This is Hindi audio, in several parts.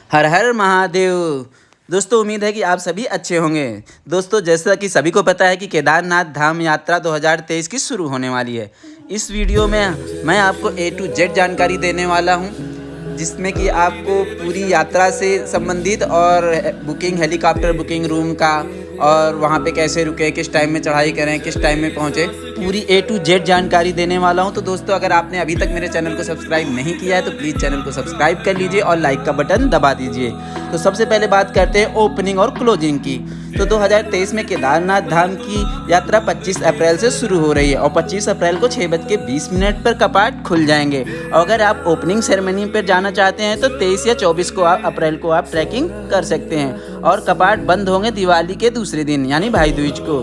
हर हर महादेव। दोस्तों उम्मीद है कि आप सभी अच्छे होंगे। दोस्तों जैसा कि सभी को पता है कि केदारनाथ धाम यात्रा 2023 की शुरू होने वाली है। इस वीडियो में मैं आपको A to Z जानकारी देने वाला हूं, जिसमें कि आपको पूरी यात्रा से संबंधित और बुकिंग, हेलीकॉप्टर बुकिंग, रूम का, और वहां पे कैसे रुके, किस टाइम में चढ़ाई करें, किस टाइम में पहुंचे, पूरी A to Z जानकारी देने वाला हूं। तो दोस्तों अगर आपने अभी तक मेरे चैनल को सब्सक्राइब नहीं किया है तो प्लीज़ चैनल को सब्सक्राइब कर लीजिए और लाइक का बटन दबा दीजिए। तो सबसे पहले बात करते हैं ओपनिंग और क्लोजिंग की। तो 2023 में केदारनाथ धाम की यात्रा 25 अप्रैल से शुरू हो रही है और 25 अप्रैल को 6:20 पर कपाट खुल जाएंगे। और अगर आप ओपनिंग सेरेमनी पर जाना चाहते हैं तो 23 या 24 अप्रैल को आप ट्रैकिंग कर सकते हैं और कपाट बंद होंगे दिवाली के दूसरे दिन यानी भाई दूज को।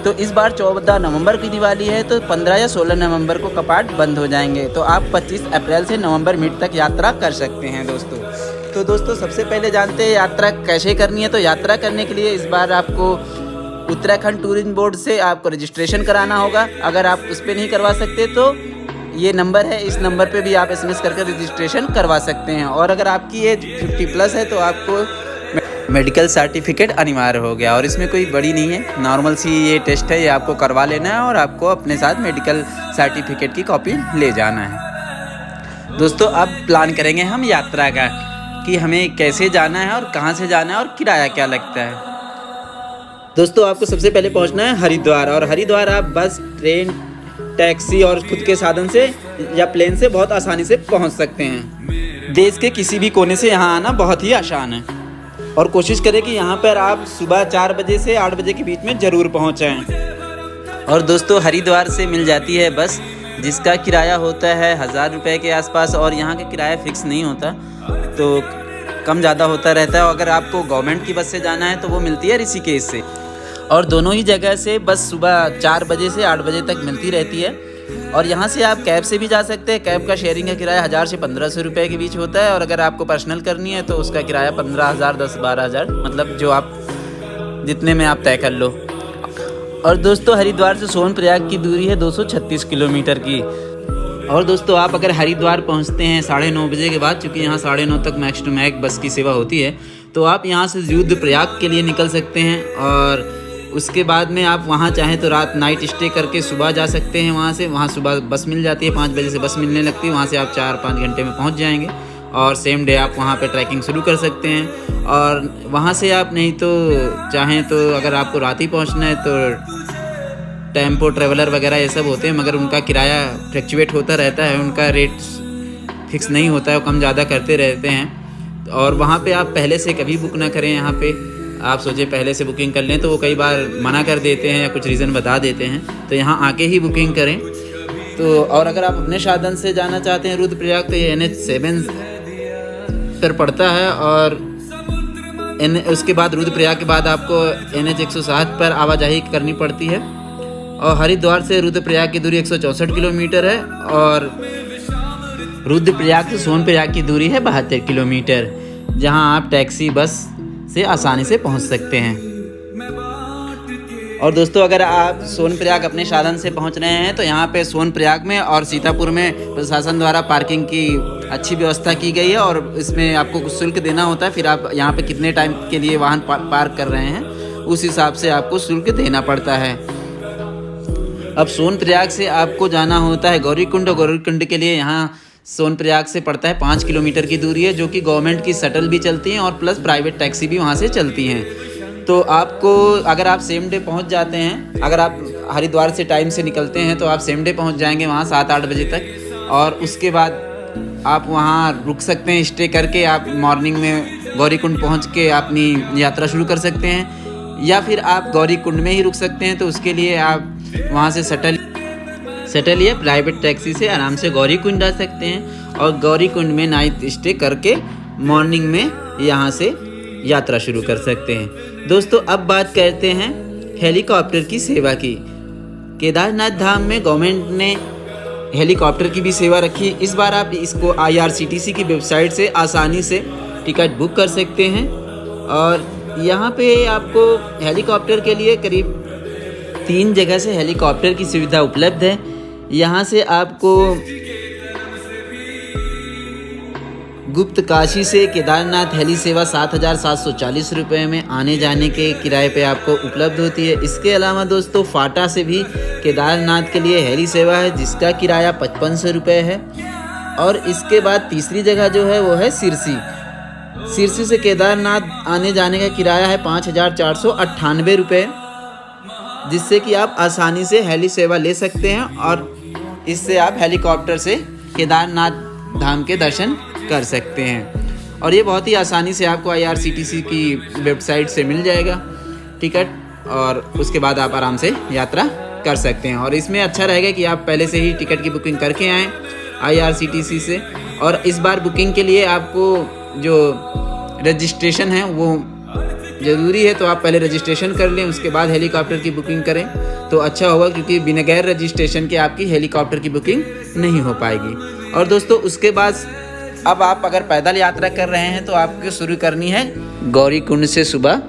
तो इस बार 14 नवंबर की दिवाली है तो 15 या 16 नवंबर को कपाट बंद हो जाएंगे। तो आप 25 अप्रैल से नवंबर मिड तक यात्रा कर सकते हैं दोस्तों। तो दोस्तों सबसे पहले जानते हैं यात्रा कैसे करनी है। तो यात्रा करने के लिए इस बार आपको उत्तराखंड टूरिज्म बोर्ड से आपको रजिस्ट्रेशन कराना होगा। अगर आप उस पर नहीं करवा सकते तो ये नंबर है, इस नंबर पे भी आप SMS करके रजिस्ट्रेशन करवा सकते हैं। और अगर आपकी एज 50+ है तो आपको मेडिकल सर्टिफिकेट अनिवार्य हो गया। और इसमें कोई बड़ी नहीं है, नॉर्मल सी ये टेस्ट है, ये आपको करवा लेना है और आपको अपने साथ मेडिकल सर्टिफिकेट की कॉपी ले जाना है। दोस्तों अब प्लान करेंगे हम यात्रा का कि हमें कैसे जाना है और कहाँ से जाना है और किराया क्या लगता है। दोस्तों आपको सबसे पहले पहुँचना है हरिद्वार, और हरिद्वार आप बस, ट्रेन, टैक्सी और खुद के साधन से या प्लेन से बहुत आसानी से पहुँच सकते हैं। देश के किसी भी कोने से यहाँ आना बहुत ही आसान है और कोशिश करें कि यहाँ पर आप सुबह 4 बजे से 8 बजे के बीच में ज़रूर पहुँचें। और दोस्तों हरिद्वार से मिल जाती है बस, जिसका किराया होता है 1000 रुपये के आसपास। और यहाँ का किराया फिक्स नहीं होता, तो कम ज़्यादा होता रहता है। अगर आपको गवर्नमेंट की बस से जाना है तो वो मिलती है ऋषिकेश से। और दोनों ही जगह से बस सुबह 4 बजे से 8 बजे तक मिलती रहती है। और यहाँ से आप कैब से भी जा सकते हैं। कैब का शेयरिंग का किराया 1000 से 1500 रुपये के बीच होता है। और अगर आपको पर्सनल करनी है तो उसका किराया 15,000, 10-12,000, मतलब जो आप जितने में आप तय कर लो। और दोस्तों हरिद्वार से सोनप्रयाग की दूरी है 236 किलोमीटर की। और दोस्तों आप अगर हरिद्वार पहुँचते हैं 9:30 बजे के बाद, चूँकि यहाँ 9:30 तक मैक्स टू मैक्स बस की सेवा होती है, तो आप यहाँ से रुद्रप्रयाग के लिए निकल सकते हैं। और उसके बाद में आप वहाँ चाहें तो रात नाइट स्टे करके सुबह जा सकते हैं। वहाँ सुबह बस मिल जाती है, 5 बजे से बस मिलने लगती है। वहाँ से आप 4-5 घंटे में पहुँच जाएंगे और सेम डे आप वहाँ पे ट्रैकिंग शुरू कर सकते हैं। और वहाँ से आप नहीं तो चाहें तो अगर आपको रात ही पहुँचना है तो टेम्पो ट्रैवलर वगैरह ये सब होते हैं, मगर उनका किराया फ्लक्चुएट होता रहता है, उनका रेट फिक्स नहीं होता है, वो कम ज़्यादा करते रहते हैं। और वहाँ पे आप पहले से कभी बुक ना करें। यहाँ पे आप सोचे पहले से बुकिंग कर लें तो वो कई बार मना कर देते हैं या कुछ रीज़न बता देते हैं, तो यहाँ आके ही बुकिंग करें। तो और अगर आप अपने साधन से जाना चाहते हैं रुद्रप्रयाग तो ये NH7 पर पड़ता है। और उसके बाद रुद्रप्रयाग के बाद आपको NH 107 पर आवाजाही करनी पड़ती है। और हरिद्वार से रुद्रप्रयाग की दूरी 164 किलोमीटर है और रुद्रप्रयाग से सोनप्रयाग की दूरी है 72 किलोमीटर, जहां आप टैक्सी, बस से आसानी से पहुंच सकते हैं। और दोस्तों अगर आप सोनप्रयाग अपने साधन से पहुंच रहे हैं तो यहाँ पे सोनप्रयाग में और सीतापुर में प्रशासन द्वारा पार्किंग की अच्छी व्यवस्था की गई है और इसमें आपको कुछ शुल्क देना होता है। फिर आप यहाँ पे कितने टाइम के लिए वाहन पार्क कर रहे हैं उस हिसाब से आपको शुल्क देना पड़ता है। अब सोनप्रयाग से आपको जाना होता है गौरीकुंड, और गौरीकुंड के लिए यहाँ सोनप्रयाग से पड़ता है 5 किलोमीटर की दूरी है, जो कि गवर्नमेंट की शटल भी चलती हैं और प्लस प्राइवेट टैक्सी भी वहाँ से चलती हैं। तो आपको अगर आप सेम डे पहुँच जाते हैं, अगर आप हरिद्वार से टाइम से निकलते हैं तो आप सेम डे पहुँच जाएंगे वहाँ 7-8 बजे तक। और उसके बाद आप वहाँ रुक सकते हैं, स्टे करके आप मॉर्निंग में गौरीकुंड पहुँच के अपनी यात्रा शुरू कर सकते हैं। या फिर आप गौरीकुंड में ही रुक सकते हैं, तो उसके लिए आप वहाँ से शटल या प्राइवेट टैक्सी से आराम से गौरीकुंड आ सकते हैं और गौरीकुंड में नाइट स्टे करके मॉर्निंग में यहाँ से यात्रा शुरू कर सकते हैं। दोस्तों अब बात करते हैं हेलीकॉप्टर की सेवा की। केदारनाथ धाम में गवर्नमेंट ने हेलीकॉप्टर की भी सेवा रखी। इस बार आप इसको IRCTC की वेबसाइट से आसानी से टिकट बुक कर सकते हैं। और यहाँ पे आपको हेलीकॉप्टर के लिए करीब 3 जगह से हेलीकॉप्टर की सुविधा उपलब्ध है। यहाँ से आपको गुप्त काशी से केदारनाथ हेली सेवा 7,740 रुपये में आने जाने के किराए पे आपको उपलब्ध होती है। इसके अलावा दोस्तों फाटा से भी केदारनाथ के लिए हेली सेवा है जिसका किराया 5500 रुपये है। और इसके बाद तीसरी जगह जो है वो है सिरसी। सिरसी से केदारनाथ आने जाने का किराया है 5,498 रुपये, जिससे कि आप आसानी से हेली सेवा ले सकते हैं और इससे आप हेलीकॉप्टर से केदारनाथ धाम के दर्शन कर सकते हैं। और ये बहुत ही आसानी से आपको IRCTC की वेबसाइट से मिल जाएगा टिकट, और उसके बाद आप आराम से यात्रा कर सकते हैं। और इसमें अच्छा रहेगा कि आप पहले से ही टिकट की बुकिंग करके आएँ IRCTC से। और इस बार बुकिंग के लिए आपको जो रजिस्ट्रेशन है वो ज़रूरी है, तो आप पहले रजिस्ट्रेशन कर लें, उसके बाद हेलीकॉप्टर की बुकिंग करें तो अच्छा होगा, क्योंकि बिना गैर रजिस्ट्रेशन के आपकी हेलीकॉप्टर की बुकिंग नहीं हो पाएगी। और दोस्तों उसके बाद अब आप अगर पैदल यात्रा कर रहे हैं तो आपको शुरू करनी है गौरी कुंड से। सुबह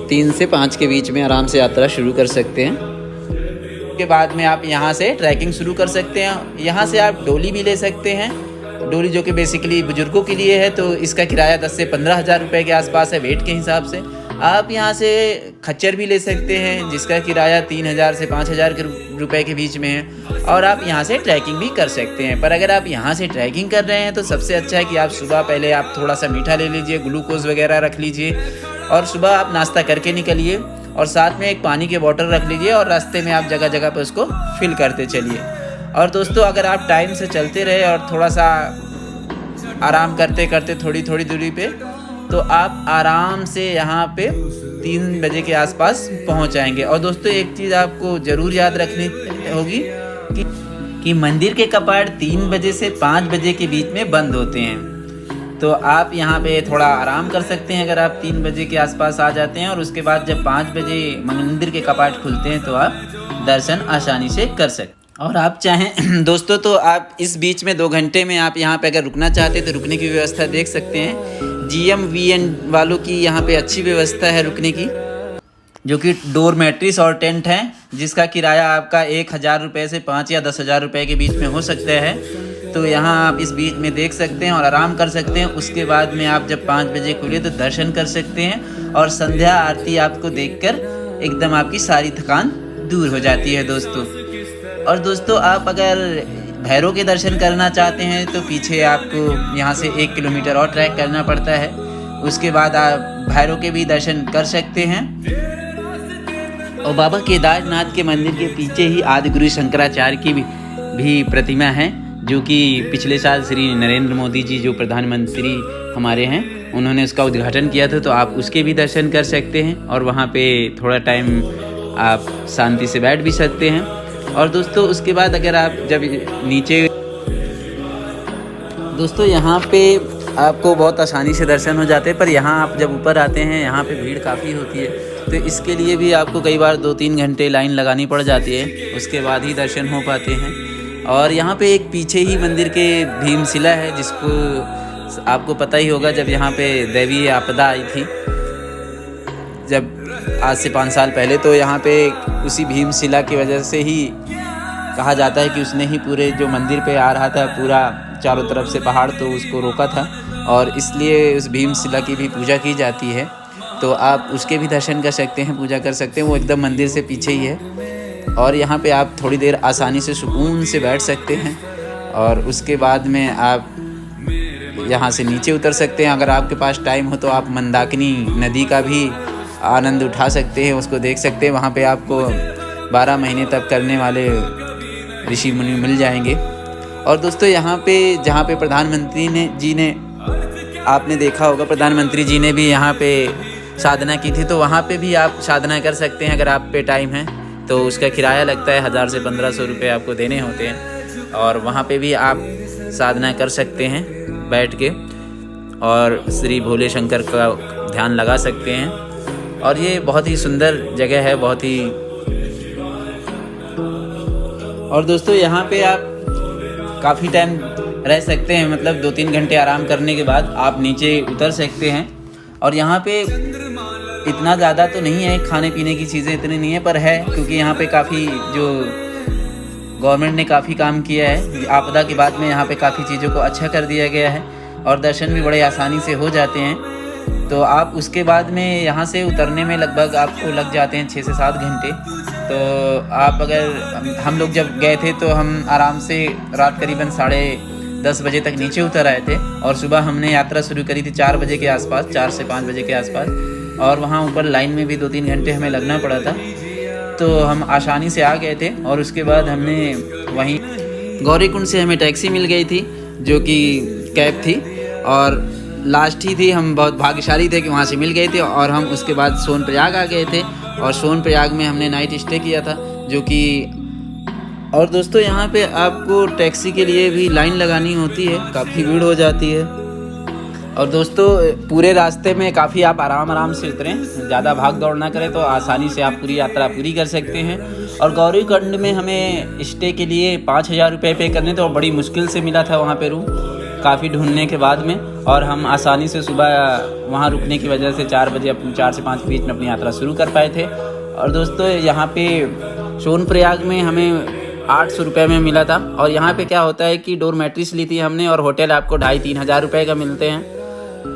3 से 5 के बीच में आराम से यात्रा शुरू कर सकते हैं। उसके बाद में आप यहाँ से ट्रैकिंग शुरू कर सकते हैं। यहाँ से आप डोली भी ले सकते हैं, डोली जो कि बेसिकली बुजुर्गों के लिए है, तो इसका किराया 10 से 15 हज़ार रुपये के आसपास है वेट के हिसाब से। आप यहाँ से खच्चर भी ले सकते हैं जिसका किराया 3,000 से 5,000 रुपये के बीच में है, और आप यहाँ से ट्रैकिंग भी कर सकते हैं। पर अगर आप यहाँ से ट्रैकिंग कर रहे हैं तो सबसे अच्छा है कि आप सुबह पहले आप थोड़ा सा मीठा ले लीजिए, ग्लूकोज वगैरह रख लीजिए, और सुबह आप नाश्ता करके निकलिए, और साथ में एक पानी की बोतल रख लीजिए, और रास्ते में आप जगह जगह पर उसको फिल करते चलिए। और दोस्तों अगर आप टाइम से चलते रहे और थोड़ा सा आराम करते करते थोड़ी थोड़ी दूरी पे, तो आप आराम से यहाँ पे 3 बजे के आसपास पहुँच जाएंगे। और दोस्तों एक चीज़ आपको ज़रूर याद रखनी होगी कि मंदिर के कपाट 3 बजे से 5 बजे के बीच में बंद होते हैं, तो आप यहाँ पे थोड़ा आराम कर सकते हैं अगर आप 3 बजे के आसपास आ जाते हैं। और उसके बाद जब 5 बजे मंदिर के कपाट खुलते हैं तो आप दर्शन आसानी से कर सकते हैं। और आप चाहें दोस्तों तो आप इस बीच में 2 घंटे में आप यहाँ पे अगर रुकना चाहते हैं तो रुकने की व्यवस्था देख सकते हैं। GMVN वालों की यहाँ पे अच्छी व्यवस्था है रुकने की, जो कि डोरमेट्रीज और टेंट हैं, जिसका किराया आपका 1,000 रुपये से 5 या 10,000 रुपये के बीच में हो सकता है। तो यहाँ आप इस बीच में देख सकते हैं और आराम कर सकते हैं। उसके बाद में आप जब 5 बजे खुले तो दर्शन कर सकते हैं, और संध्या आरती आपको देखकर एकदम आपकी सारी थकान दूर हो जाती है दोस्तों। और दोस्तों आप अगर भैरव के दर्शन करना चाहते हैं तो पीछे आपको यहाँ से 1 किलोमीटर और ट्रैक करना पड़ता है, उसके बाद आप भैरव के भी दर्शन कर सकते हैं। और बाबा केदारनाथ के मंदिर के पीछे ही आदिगुरु शंकराचार्य की भी प्रतिमा है, जो कि पिछले साल श्री नरेंद्र मोदी जी जो प्रधानमंत्री हमारे हैं उन्होंने उसका उद्घाटन किया था, तो आप उसके भी दर्शन कर सकते हैं। और वहाँ पे थोड़ा टाइम आप शांति से बैठ भी सकते हैं। और दोस्तों उसके बाद अगर आप जब नीचे, दोस्तों यहाँ पे आपको बहुत आसानी से दर्शन हो जाते हैं, पर यहाँ आप जब ऊपर आते हैं यहाँ पे भीड़ काफ़ी होती है, तो इसके लिए भी आपको कई बार 2-3 घंटे लाइन लगानी पड़ जाती है, उसके बाद ही दर्शन हो पाते हैं। और यहाँ पे एक पीछे ही मंदिर के भीमशिला है, जिसको आपको पता ही होगा, जब यहाँ पे दैवीय आपदा आई थी जब आज से 5 साल पहले, तो यहाँ पे उसी भीमशिला की वजह से ही कहा जाता है कि उसने ही पूरे जो मंदिर पे आ रहा था पूरा चारों तरफ से पहाड़, तो उसको रोका था, और इसलिए उस भीमशिला की भी पूजा की जाती है। तो आप उसके भी दर्शन कर सकते हैं, पूजा कर सकते हैं, वो एकदम मंदिर से पीछे ही है। और यहाँ पे आप थोड़ी देर आसानी से सुकून से बैठ सकते हैं, और उसके बाद में आप यहाँ से नीचे उतर सकते हैं। अगर आपके पास टाइम हो तो आप मंदाकिनी नदी का भी आनंद उठा सकते हैं, उसको देख सकते हैं। वहाँ पे आपको 12 महीने तक करने वाले ऋषि मुनि मिल जाएंगे। और दोस्तों यहाँ पे जहाँ पे प्रधानमंत्री जी ने आपने देखा होगा, प्रधानमंत्री जी ने भी यहाँ पे साधना की थी, तो वहाँ पे भी आप साधना कर सकते हैं अगर आप पे टाइम है तो। उसका किराया लगता है 1,000 से 1,500 रुपये आपको देने होते हैं, और वहाँ पे भी आप साधना कर सकते हैं बैठ के, और श्री भोले शंकर का ध्यान लगा सकते हैं। और ये बहुत ही सुंदर जगह है, बहुत ही। और दोस्तों यहाँ पे आप काफ़ी टाइम रह सकते हैं, मतलब 2-3 घंटे आराम करने के बाद आप नीचे उतर सकते हैं। और यहाँ पे इतना ज़्यादा तो नहीं है, खाने पीने की चीज़ें इतनी नहीं है, पर है क्योंकि यहाँ पे काफ़ी जो गवर्नमेंट ने काफ़ी काम किया है, आपदा के बाद में यहाँ पे काफ़ी चीज़ों को अच्छा कर दिया गया है। और दर्शन भी बड़े आसानी से हो जाते हैं। तो आप उसके बाद में यहाँ से उतरने में लगभग आपको लग जाते हैं 6 से 7 घंटे। तो आप अगर हम लोग जब गए थे तो हम आराम से रात करीबन 10:30 बजे तक नीचे उतर आए थे और सुबह हमने यात्रा शुरू करी थी 4 बजे के आसपास, 4 से 5 बजे के आसपास। और वहाँ ऊपर लाइन में भी 2-3 घंटे हमें लगना पड़ा था। तो हम आसानी से आ गए थे और उसके बाद हमने वहीं गौरीकुंड से हमें टैक्सी मिल गई थी जो कि कैब थी और लास्ट ही थी। हम बहुत भाग्यशाली थे कि वहाँ से मिल गए थे और हम उसके बाद सोनप्रयाग आ गए थे और सोनप्रयाग में हमने नाइट स्टे किया था जो कि। और दोस्तों यहाँ पे आपको टैक्सी के लिए भी लाइन लगानी होती है, काफ़ी भीड़ हो जाती है। और दोस्तों पूरे रास्ते में काफ़ी आप आराम से उतरें, ज़्यादा भाग दौड़ ना करें तो आसानी से आप पूरी यात्रा पूरी कर सकते हैं। और गौरीकुंड में हमें स्टे के लिए 5,000 रुपये पे करने थे और बड़ी मुश्किल से मिला था वहाँ पे रूम, काफ़ी ढूंढने के बाद में। और हम आसानी से सुबह वहाँ रुकने की वजह से 4 बजे 4 से 5 के बीच में अपनी यात्रा शुरू कर पाए थे। और दोस्तों यहाँ पे सोनप्रयाग में हमें 800 रुपये में मिला था। और यहाँ पे क्या होता है कि डोरमेट्रीज ली थी हमने और होटल आपको 2,500-3 हज़ार रुपये का मिलते हैं।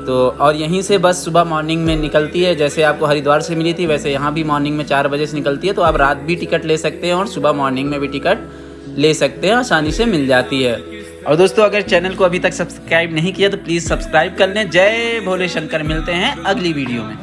तो और यहीं से बस सुबह मॉर्निंग में निकलती है, जैसे आपको हरिद्वार से मिली थी वैसे यहाँ भी मॉर्निंग में 4 बजे से निकलती है। तो आप रात भी टिकट ले सकते हैं और सुबह मॉर्निंग में भी टिकट ले सकते हैं, आसानी से मिल जाती है। और दोस्तों अगर चैनल को अभी तक सब्सक्राइब नहीं किया तो प्लीज़ सब्सक्राइब कर लें। जय भोले शंकर, मिलते हैं अगली वीडियो में।